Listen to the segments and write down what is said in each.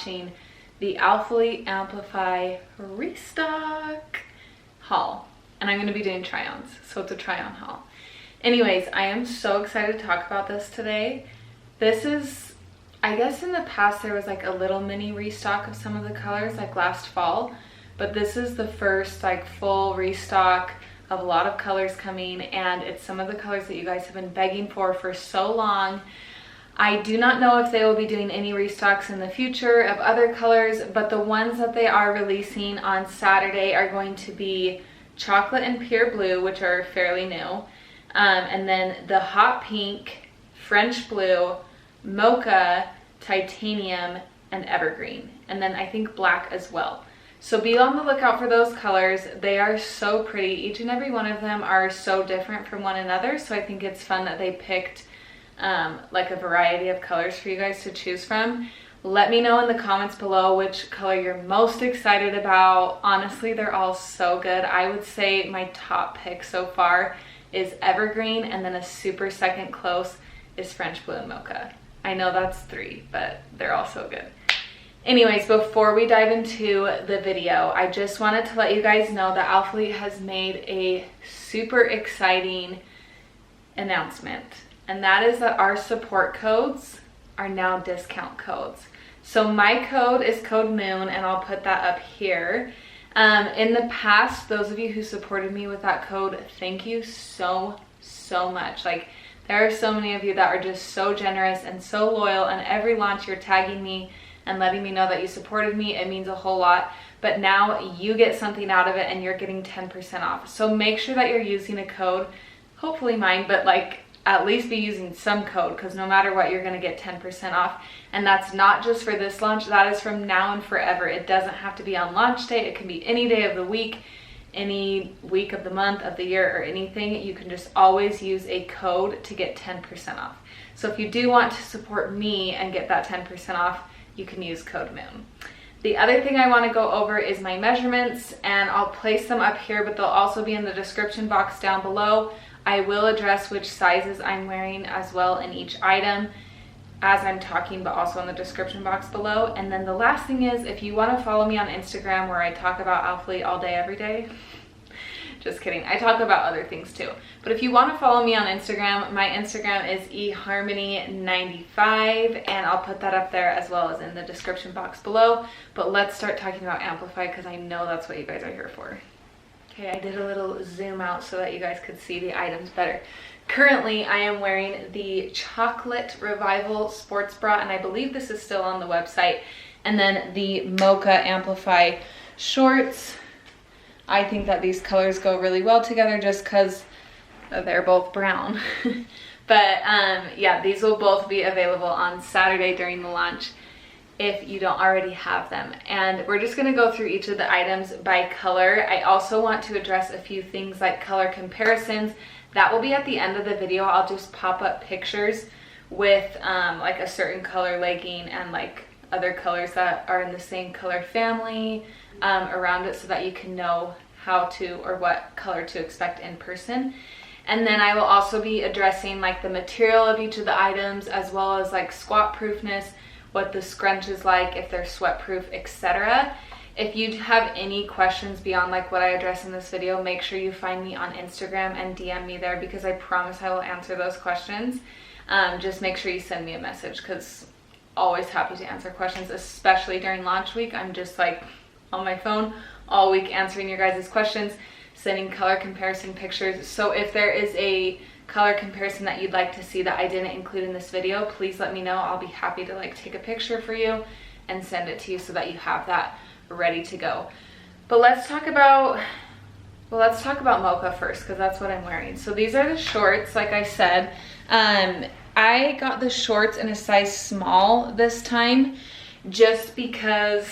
watching the Alphalete Amplify Restock haul. And I'm gonna be doing try-ons, so it's a try-on haul. Anyways, I am so excited to talk about this today. This is, I guess in the past there was like a little mini restock of some of the colors like last fall, but this is the first like full restock of a lot of colors coming, and it's some of the colors that you guys have been begging for so long. I do not know if they will be doing any restocks in the future of other colors, but the ones that they are releasing on Saturday are going to be chocolate and pure blue, which are fairly new, and then the hot pink, French blue, mocha, titanium, and evergreen, and then I think black as well. So be on the lookout for those colors. They are so pretty. Each and every one of them are so different from one another, so I think it's fun that they picked like a variety of colors for you guys to choose from. Let me know in the comments below which color you're most excited about. Honestly, they're all so good. I would say my top pick so far is evergreen, and then a super second close is French blue and mocha. I know that's 3, but they're all so good. Anyways, before we dive into the video, I just wanted to let you guys know that Alphalete has made a super exciting announcement. And that is that our support codes are now discount codes. So my code is code MOON, and I'll put that up here. In the past, those of you who supported me with that code, thank you so much. Like, there are so many of you that are just so generous and so loyal, and every launch you're tagging me and letting me know that you supported me. It means a whole lot. But now you get something out of it, and you're getting 10% off. So make sure that you're using a code, hopefully mine, but like at least be using some code, because no matter what, you're going to get 10% off. And that's not just for this launch, that is from now and forever. It doesn't have to be on launch day. It can be any day of the week, any week of the month, of the year, or anything. You can just always use a code to get 10% off. So if you do want to support me and get that 10% off, you can use code MOON. The other thing I want to go over is my measurements, and I'll place them up here, but they'll also be in the description box down below. I will address which sizes I'm wearing as well in each item as I'm talking, but also in the description box below. And then the last thing is, if you want to follow me on Instagram, where I talk about Alphalete all day, every day. Just kidding. I talk about other things too. But if you want to follow me on Instagram, my Instagram is eharmony95, and I'll put that up there as well as in the description box below. But let's start talking about Amplify, because I know that's what you guys are here for. Okay, I did a little zoom out so that you guys could see the items better. Currently, I am wearing the Chocolate Revival sports bra, and I believe this is still on the website. And then the Mocha Amplify shorts. I think that these colors go really well together just because they're both brown. But yeah, these will both be available on Saturday during the launch if you don't already have them. And we're just going to go through each of the items by color. I also want to address a few things like color comparisons. That will be at the end of the video. I'll just pop up pictures with like a certain color legging and like other colors that are in the same color family around it, so that you can know how to, or what color to expect in person. And then I will also be addressing like the material of each of the items, as well as like squat proofness, what the scrunch is like, if they're sweat proof, etc. If you have any questions beyond like what I address in this video, make sure you find me on Instagram and DM me there, because I promise I will answer those questions. Just make sure you send me a message, because always happy to answer questions, especially during launch week. I'm just like on my phone all week answering your guys' questions, sending color comparison pictures. So if there is a color comparison that you'd like to see that I didn't include in this video, please let me know. I'll be happy to like take a picture for you and send it to you so that you have that ready to go. But let's talk about Mocha first, because that's what I'm wearing. So these are the shorts, like I said. I got the shorts in a size small this time, just because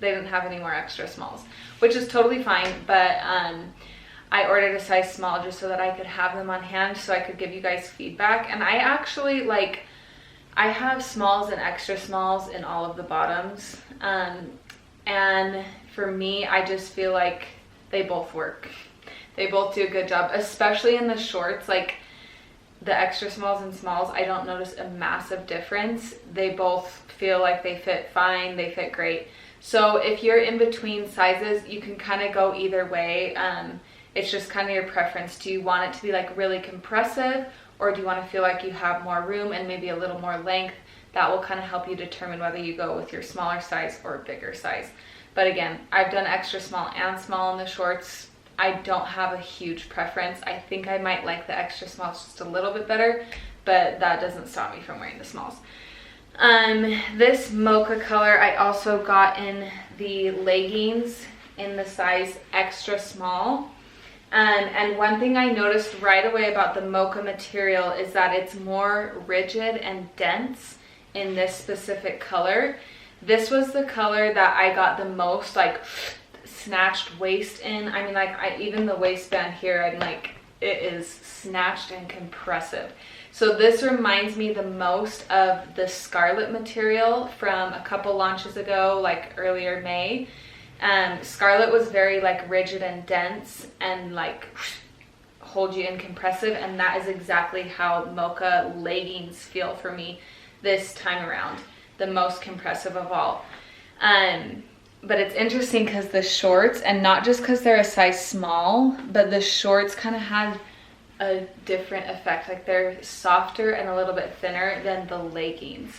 they didn't have any more extra smalls, which is totally fine. But I ordered a size small just so that I could have them on hand, so I could give you guys feedback. And I actually I have smalls and extra smalls in all of the bottoms. And for me, I just feel like they both work. They both do a good job, especially in the shorts. Like, the extra smalls and smalls, I don't notice a massive difference. They both feel like they fit fine, they fit great. So if you're in between sizes, you can kind of go either way. It's just kind of your preference. Do you want it to be like really compressive, or do you want to feel like you have more room and maybe a little more length? That will kind of help you determine whether you go with your smaller size or bigger size. But again, I've done extra small and small in the shorts. I don't have a huge preference. I think I might like the extra smalls just a little bit better, but that doesn't stop me from wearing the smalls. This mocha color I also got in the leggings in the size extra small. And one thing I noticed right away about the mocha material is that it's more rigid and dense in this specific color. This was the color that I got the most like snatched waist in. I mean, like even the waistband here, I'm like, it is snatched and compressive. So this reminds me the most of the Scarlet material from a couple launches ago, like earlier May. Scarlet was very like rigid and dense and like hold you in compressive, and that is exactly how Mocha leggings feel for me this time around, the most compressive of all. But it's interesting because the shorts, and not just because they're a size small, but the shorts kind of had a different effect. Like they're softer and a little bit thinner than the leggings.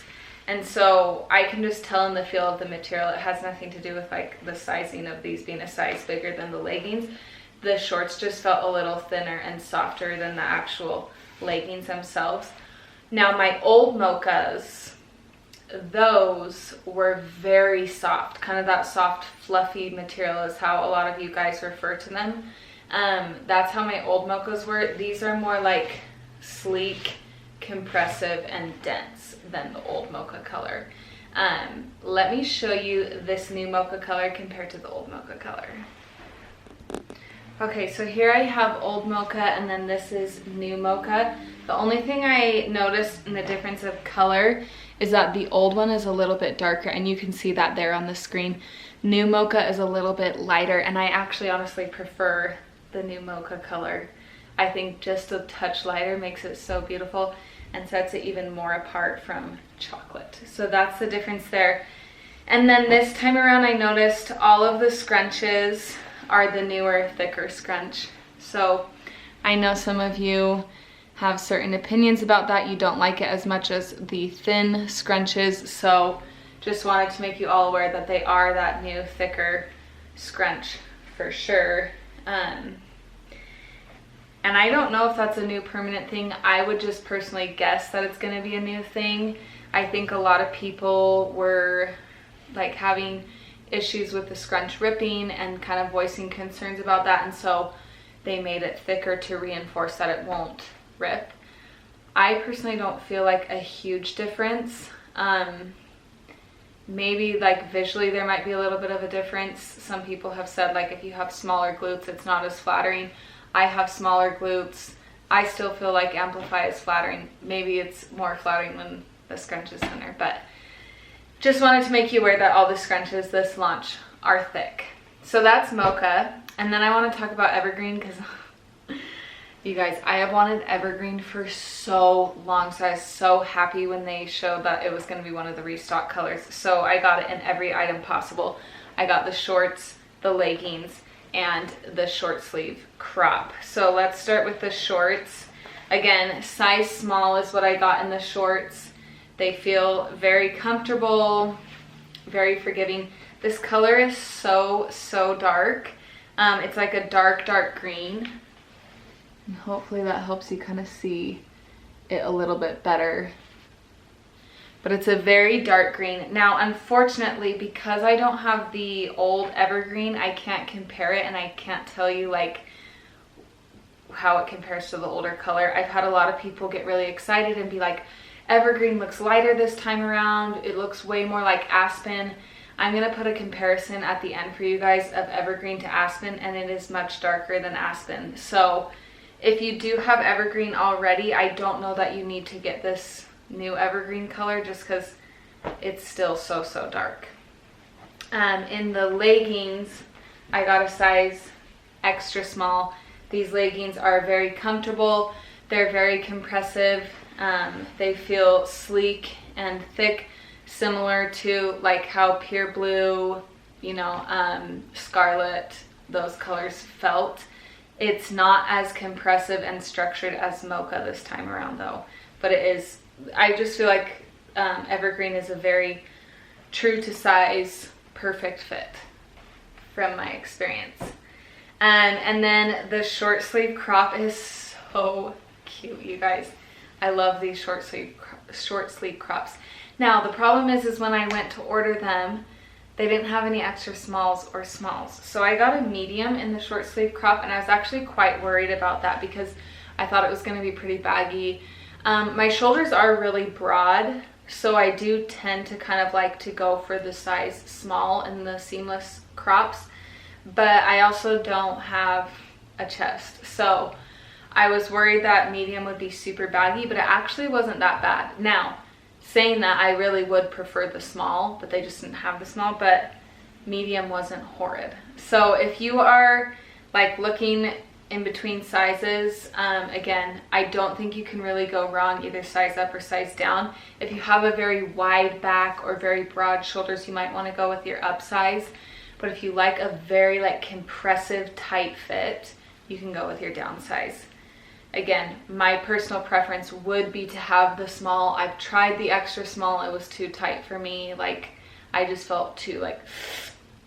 And so I can just tell in the feel of the material, it has nothing to do with like the sizing of these being a size bigger than the leggings. The shorts just felt a little thinner and softer than the actual leggings themselves. Now my old Mochas, those were very soft, kind of that soft fluffy material is how a lot of you guys refer to them. That's how my old Mochas were. These are more like sleek, compressive, and dense than the old Mocha color. Let me show you this new Mocha color compared to the old Mocha color. Okay, so here I have old Mocha and then this is new Mocha. The only thing I noticed in the difference of color is that the old one is a little bit darker, and you can see that there on the screen. New Mocha is a little bit lighter, and I actually honestly prefer the new Mocha color. I think just a touch lighter makes it so beautiful and sets it even more apart from chocolate. So that's the difference there. And then this time around I noticed all of the scrunches are the newer, thicker scrunch. So I know some of you have certain opinions about that. You don't like it as much as the thin scrunches. So just wanted to make you all aware that they are that new, thicker scrunch for sure. And I don't know if that's a new permanent thing. I would just personally guess that it's gonna be a new thing. I think a lot of people were like having issues with the scrunch ripping and kind of voicing concerns about that, and so they made it thicker to reinforce that it won't rip. I personally don't feel like a huge difference. Maybe like visually there might be a little bit of a difference. Some people have said like if you have smaller glutes it's not as flattering. I have smaller glutes. I still feel like Amplify is flattering. Maybe it's more flattering when the scrunch is thinner, but just wanted to make you aware that all the scrunches this launch are thick. So that's Mocha. And then I want to talk about Evergreen because you guys, I have wanted Evergreen for so long. So I was so happy when they showed that it was going to be one of the restock colors. So I got it in every item possible. I got the shorts, the leggings, and the short sleeve crop. So let's start with the shorts. Again, size small is what I got in the shorts. They feel very comfortable, very forgiving. This color is so dark. It's like a dark green. And hopefully that helps you kind of see it a little bit better. But it's a very dark green. Now, unfortunately, because I don't have the old Evergreen, I can't compare it and I can't tell you like how it compares to the older color. I've had a lot of people get really excited and be like, Evergreen looks lighter this time around. It looks way more like Aspen. I'm gonna put a comparison at the end for you guys of Evergreen to Aspen, and it is much darker than Aspen. So if you do have Evergreen already, I don't know that you need to get this new Evergreen color just because it's still so dark. In the leggings, I got a size extra small. These leggings are very comfortable, They're very compressive. They feel sleek and thick, similar to like how Pure Blue, you know, Scarlet, those colors felt. It's not as compressive and structured as Mocha this time around though, but it is, I just feel like Evergreen is a very true to size, perfect fit from my experience. And then the short sleeve crop is so cute, you guys. I love these short sleeve crops. Now the problem is when I went to order them, they didn't have any extra smalls or smalls. So I got a medium in the short sleeve crop, and I was actually quite worried about that because I thought it was going to be pretty baggy. My shoulders are really broad, so I do tend to kind of like to go for the size small in the seamless crops, but I also don't have a chest. So I was worried that medium would be super baggy, but it actually wasn't that bad. Now, saying that, I really would prefer the small, but they just didn't have the small, but medium wasn't horrid. So if you are like looking in between sizes, again, I don't think you can really go wrong either size up or size down. If you have a very wide back or very broad shoulders, you might want to go with your up size. But if you like a very like compressive tight fit, you can go with your down size. Again, my personal preference would be to have the small. I've tried the extra small, it was too tight for me. Like, I just felt too like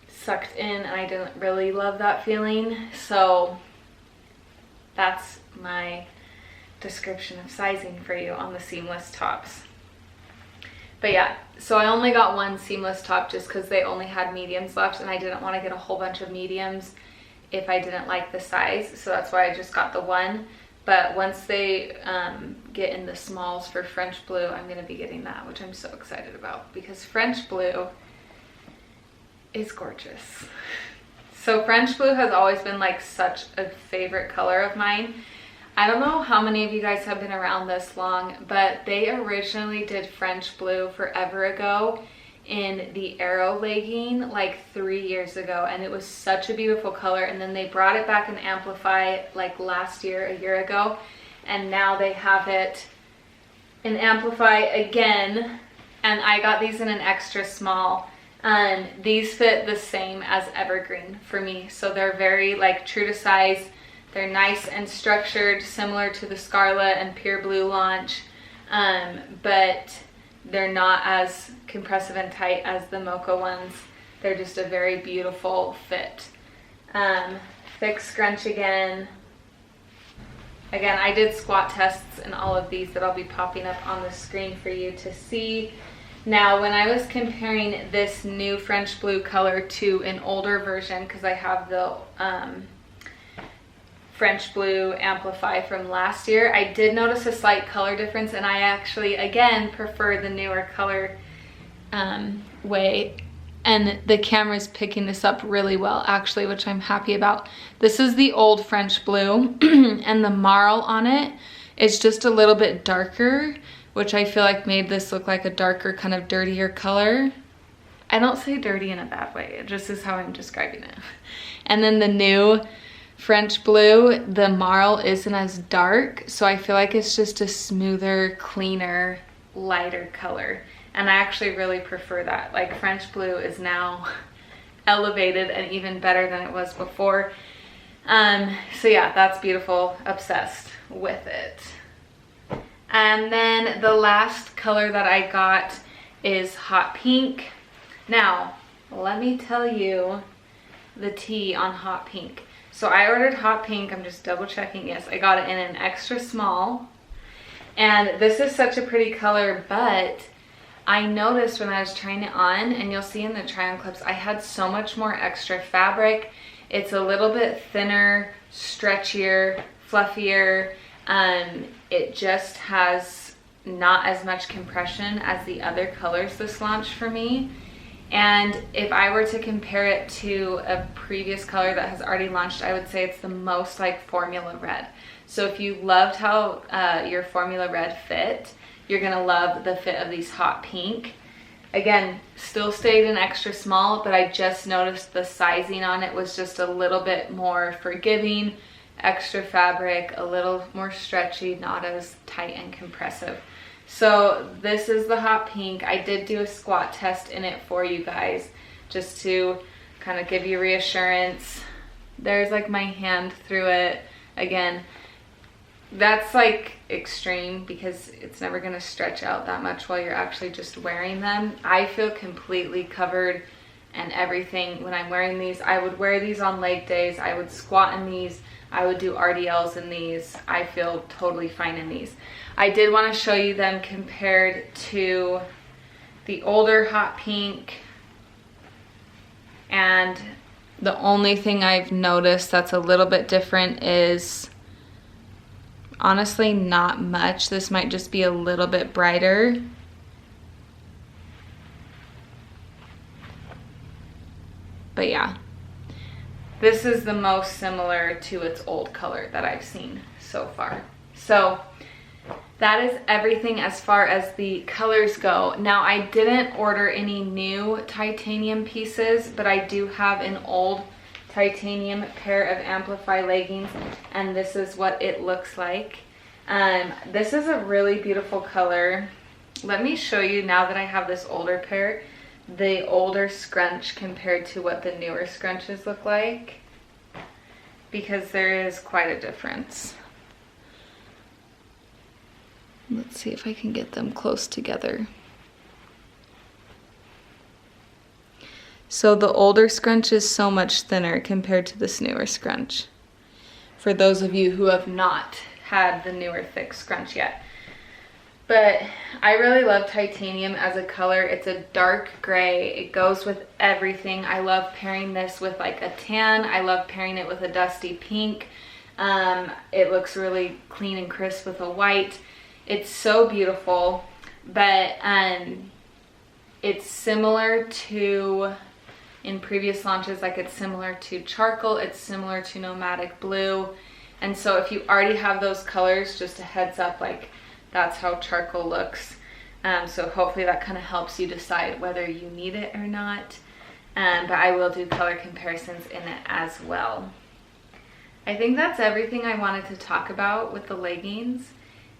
sucked in, and I didn't really love that feeling. So that's my description of sizing for you on the seamless tops. But yeah, so I only got one seamless top just because they only had mediums left, and I didn't want to get a whole bunch of mediums if I didn't like the size. So that's why I just got the one. But once they get in the smalls for French Blue, I'm going to be getting that, which I'm so excited about because French Blue is gorgeous. So French Blue has always been like such a favorite color of mine. I don't know how many of you guys have been around this long, but they originally did French Blue forever ago in the Arrow legging like 3 years ago, and it was such a beautiful color. And then they brought it back in Amplify like last year, a year ago, and now they have it in Amplify again, and I got these in an extra small, and these fit the same as Evergreen for me. So they're very like true to size. They're nice and structured, similar to the Scarlet and Pure Blue launch, but they're not as compressive and tight as the Mocha ones. They're just a very beautiful fit. Thick scrunch again. Again, I did squat tests in all of these that I'll be popping up on the screen for you to see. Now, when I was comparing this new French Blue color to an older version, because I have the French Blue Amplify from last year, I did notice a slight color difference, and I actually, again, prefer the newer color way. And the camera's picking this up really well, actually, which I'm happy about. This is the old French Blue, and the marl on it is just a little bit darker, which I feel like made this look like a darker, kind of dirtier color. I don't say dirty in a bad way, it just is how I'm describing it. And then the new French Blue, the marl isn't as dark, so I feel like it's just a smoother, cleaner, lighter color. And I actually really prefer that. Like, French Blue is now elevated and even better than it was before. So yeah, that's beautiful. Obsessed with it. And then the last color that I got is hot pink. Now, let me tell you the tea on hot pink. So I ordered hot pink. I'm just double checking. Yes, I got it in an extra small. And this is such a pretty color, but I noticed when I was trying it on, and you'll see in the try on clips, I had so much more extra fabric. It's a little bit thinner, stretchier, fluffier. It just has not as much compression as the other colors this launched for me. And if I were to compare it to a previous color that has already launched, I would say it's the most like Formula Red. So if you loved how your Formula Red fit, you're gonna love the fit of these hot pink. Again, still stayed in extra small, but I just noticed the sizing on it was just a little bit more forgiving extra fabric, a little more stretchy, not as tight and compressive. So this is the hot pink. I did do a squat test in it for you guys just to kind of give you reassurance. There's like my hand through it. Again, that's like extreme because it's never going to stretch out that much while you're actually just wearing them. I feel completely covered and everything when I'm wearing these. I would wear these on leg days. I would squat in these. I would do RDLs in these. I feel totally fine in these. I did want to show you them compared to the older hot pink. And the only thing I've noticed that's a little bit different is honestly not much. This might just be a little bit brighter. But yeah, this is the most similar to its old color that I've seen so far. So that is everything as far as the colors go. Now, I didn't order any new titanium pieces, but I do have an old titanium pair of Amplify leggings, and this is what it looks like. This is a really beautiful color. Let me show you, now that I have this older pair, the older scrunch compared to what the newer scrunches look like, because there is quite a difference. Let's see if I can get them close together. So the older scrunch is so much thinner compared to this newer scrunch, for those of you who have not had the newer thick scrunch yet. But I really love titanium as a color. It's a dark gray. It goes with everything. I love pairing this with like a tan. I love pairing it with a dusty pink. It looks really clean and crisp with a white. It's so beautiful, but it's similar to, in previous launches, like it's similar to charcoal, it's similar to nomadic blue. And so if you already have those colors, just a heads up, like that's how charcoal looks. So hopefully that kind of helps you decide whether you need it or not. But I will do color comparisons in it as well. I think that's everything I wanted to talk about with the leggings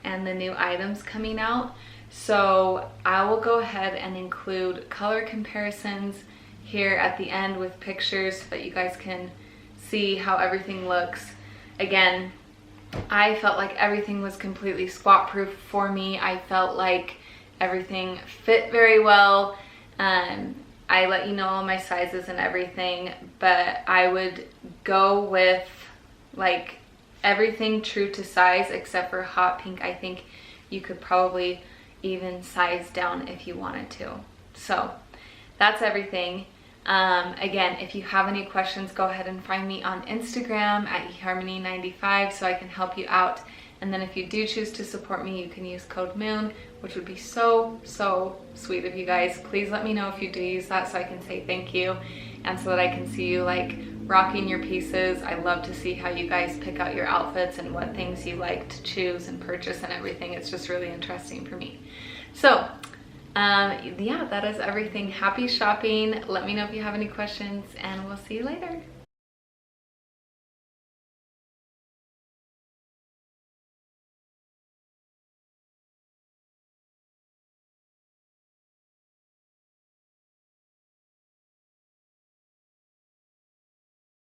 and the new items coming out. So I will go ahead and include color comparisons here at the end with pictures so that you guys can see how everything looks. Again, I felt like everything was completely squat proof for me. I felt like everything fit very well. I let you know all my sizes and everything, but I would go with like everything true to size except for hot pink. I think you could probably even size down if you wanted to. So that's everything. Again, if you have any questions, go ahead and find me on Instagram at eharmony95 so I can help you out. And then if you do choose to support me, you can use code MOON, which would be so sweet of you guys. Please let me know if you do use that so I can say thank you and so that I can see you like rocking your pieces. I love to see how you guys pick out your outfits and what things you like to choose and purchase and everything. It's just really interesting for me. So yeah, that is everything. Happy shopping. Let me know if you have any questions and we'll see you later.